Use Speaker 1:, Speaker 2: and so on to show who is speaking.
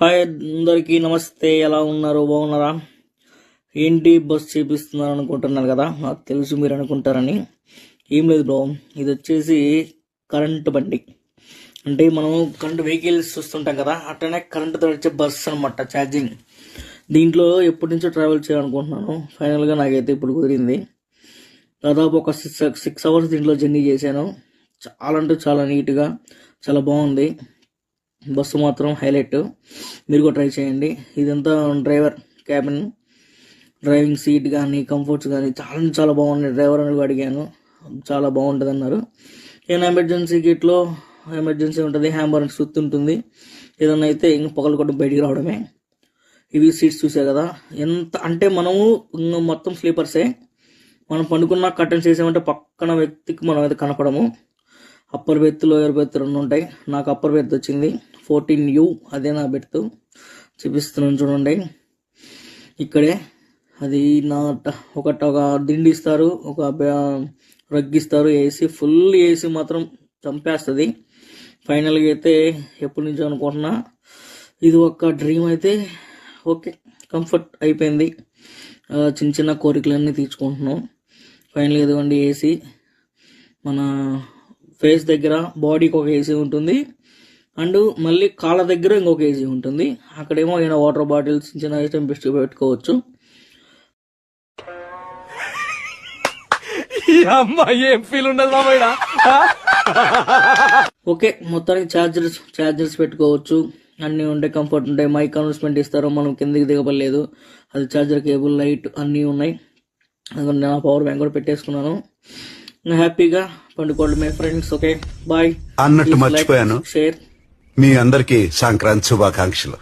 Speaker 1: Hi అందరికీ నమస్తే. ఎలా ఉన్నారు? బాగున్నారా? ఏంటి బస్ చేపిస్తున్నారు అనుకుంటున్నారు కదా, నాకు తెలుసు మీరు అనుకుంటారని. ఏం లేదు బ్రో, ఇది వచ్చేసి కరెంటు బండి. అంటే మనం కరెంట్ వెహికల్స్ చూస్తుంటాం కదా, అట్లనే కరెంటుతో వచ్చే బస్ అనమాట, ఛార్జింగ్. దీంట్లో ఎప్పటి నుంచో ట్రావెల్ చేయాలనుకుంటున్నాను. ఫైనల్గా నాకైతే ఇప్పుడు కుదిరింది. దాదాపు ఒక 6 అవర్స్ దీంట్లో జర్నీ చేశాను. చాలా అంటే చాలా నీట్గా, చాలా బాగుంది. బస్సు మాత్రం హైలైట్. మీరు కూడా ట్రై చేయండి. ఇదంతా డ్రైవర్ క్యాబిన్, డ్రైవింగ్ సీట్ కానీ కంఫర్ట్స్ కానీ చాలా చాలా బాగున్నాయి. డ్రైవర్ అని అడిగాను, చాలా బాగుంటుంది అన్నారు. ఏదైనా ఎమర్జెన్సీ కిట్లో ఎమర్జెన్సీ ఉంటుంది, హ్యాంబర్ సుత్తి ఉంటుంది. ఏదన్నా అయితే ఇంక పొగలు కొట్టి బయటికి రావడమే. ఇవి సీట్స్ చూసే కదా, ఎంత అంటే మనము మొత్తం స్లీపర్సే. మనం పండుకున్న కర్టెన్స్ వేసామంటే పక్కన వ్యక్తికి మనం అయితే కనపడము. అప్పర్ బెర్త్, లోయర్ బెర్త్ 2 ఉంటాయి. నాకు అప్పర్ బెర్త్ వచ్చింది 14U, అదే నా బెర్త్. చూపిస్తున్నాను చూడండి. ఇక్కడే అది నా ఒక దిండి ఇస్తారు, ఒక రగ్ ఇస్తారు. ఏసీ, ఫుల్ ఏసీ మాత్రం చంపేస్తుంది. ఫైనల్గా అయితే ఎప్పటి నుంచో అనుకుంటున్నా, ఇది ఒక డ్రీమ్ అయితే ఓకే, కంఫర్ట్ అయిపోయింది. చిన్న చిన్న కోరికలన్నీ తీర్చుకుంటున్నాం. ఫైనల్గా ఇదిగోండి ఏసీ. మన ఫేస్ దగ్గర బాడీకి ఒక ఏసీ ఉంటుంది, అండ్ మళ్ళీ కాళ్ళ దగ్గర ఇంకొక ఏసీ ఉంటుంది. అక్కడేమో ఏమైనా వాటర్ బాటిల్స్, చిన్న ఐటమ్ పెట్టుకోవచ్చు. ఓకే, మొత్తానికి ఛార్జర్స్ పెట్టుకోవచ్చు, అన్నీ ఉంటాయి, కంఫర్ట్ ఉంటాయి. మైక్ అనౌన్స్మెంట్ ఇస్తారు, మనం కిందకి దిగబడలేదు. అది ఛార్జర్ కేబుల్, లైట్ అన్నీ ఉన్నాయి. నా పవర్ బ్యాంక్ కూడా పెట్టేసుకున్నాను. హ్యాపీగా పండుకోండి మై ఫ్రెండ్స్. Okay, bye.
Speaker 2: అన్నట్టు మర్చిపోయాను,
Speaker 1: షేర్.
Speaker 2: మీ అందరికీ సంక్రాంతి శుభాకాంక్షలు.